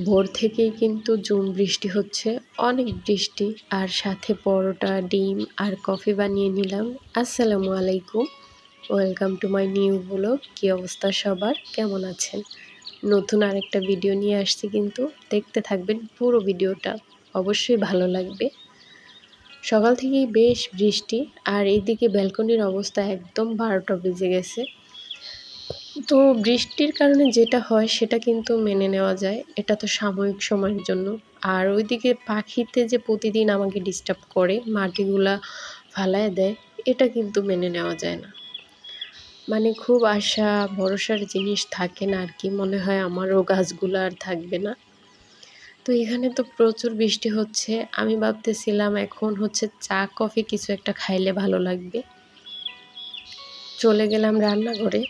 ভোর থেকেই কিন্তু ঝুম বৃষ্টি হচ্ছে, অনেক বৃষ্টি। আর সাথে পরোটা, ডিম আর কফি বানিয়ে নিলাম। আসসালামু আলাইকুম, welcome to my new blog. কী অবস্থা সবার, কেমন আছেন? নতুন আরেকটা ভিডিও নিয়ে আসছি, কিন্তু দেখতে থাকবেন পুরো ভিডিওটা, অবশ্যই ভালো লাগবে। সকাল থেকেই বেশ বৃষ্টি, আর এইদিকে ব্যালকনির অবস্থা একদম 12টা বেজে গেছে। তো বৃষ্টির কারণে যেটা হয় সেটা কিন্তু মেনে নেওয়া যায়, এটা তো সাময়িক সময়ের জন্য। আর ওইদিকে পাখিতে যে প্রতিদিন আমাকে ডিস্টার্ব করে, মাটিগুলা ফালায় দেয়, এটা কিন্তু মেনে নেওয়া যায় না। মানে খুব আশা ভরসার জিনিস থাকে না আর কি, মনে হয় আমারও গাছগুলো আর থাকবে না। তো এখানে তো প্রচুর বৃষ্টি হচ্ছে, আমি ভাবতেছিলাম এখন হচ্ছে চা কফি কিছু একটা খাইলে ভালো লাগবে। চলে গেলাম রান্নাঘরে,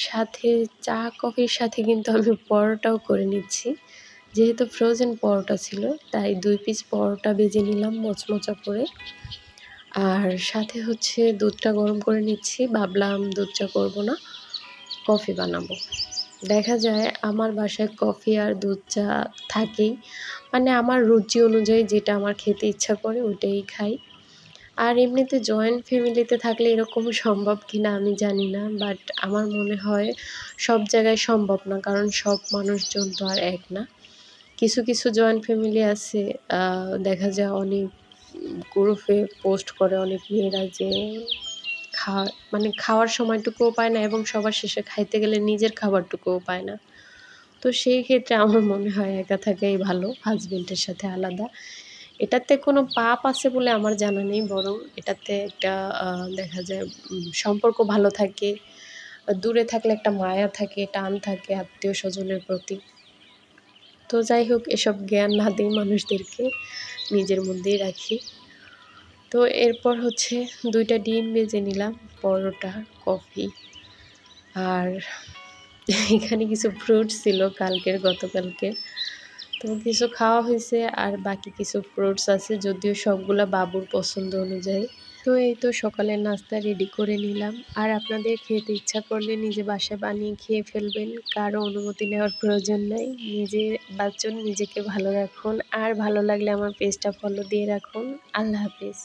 সাথে চা কফির সাথে কিন্তু আমি পরোটাও করে নিচ্ছি। যেহেতু ফ্রোজেন পরোটা ছিল, তাই 2 পিস পরোটা ভেজে নিলাম মচমচা করে। আর সাথে হচ্ছে দুধটা গরম করে নিচ্ছি, ভাবলাম দুধ চা করবো না, কফি বানাবো। দেখা যায় আমার বাসায় কফি আর দুধ চা থাকেই, মানে আমার রুচি অনুযায়ী যেটা আমার খেতে ইচ্ছা করে ওটাই খাই। আর এমনিতে জয়েন্ট ফ্যামিলিতে থাকলে এরকম সম্ভব কিনা আমি জানি না, বাট আমার মনে হয় সব জায়গায় সম্ভব না, কারণ সব মানুষজন তো আর এক না। কিছু কিছু জয়েন্ট ফ্যামিলি আছে, দেখা যায় অনেক গ্রুপে পোস্ট করে অনেক মেয়েরা যে মানে খাওয়ার সময়টুকুও পায় না, এবং সবার শেষে খাইতে গেলে নিজের খাবারটুকুও পায় না। তো সেই ক্ষেত্রে আমার মনে হয় একা থাকাই ভালো, হাজবেন্ডের সাথে আলাদা। এটাতে কোনো পাপ আছে বলে আমার জানা নেই, বরং এটাতে একটা দেখা যায় সম্পর্ক ভালো থাকে, দূরে থাকলে একটা মায়া থাকে, টান থাকে আত্মীয়-স্বজনের প্রতি। তো যাই হোক, এসব জ্ঞান না দিই মানুষদেরকে, নিজের মধ্যেই রাখি। তো এরপর হচ্ছে 2টা ডিম ভেজে নিলাম, পরোটা, কফি, আর এখানে কিছু ফ্রুটস ছিল গতকালকের। তো কিছু খাওয়া হয়েছে, আর বাকি কিছু ফ্রুটস আছে, যদিও সবগুলা বাবুর পছন্দ অনুযায়ী। তো এই তো সকালের নাস্তা রেডি করে নিলাম। আর আপনাদের খেতে ইচ্ছা করলে নিজে বাসায় বানিয়ে খেয়ে ফেলবেন, কারো অনুমতি নেওয়ার প্রয়োজন নাই। নিজে বাঁচুন, নিজেকে ভালো রাখুন, আর ভালো লাগলে আমার পেজটা ফলো দিয়ে রাখুন। আল্লাহ হাফেজ।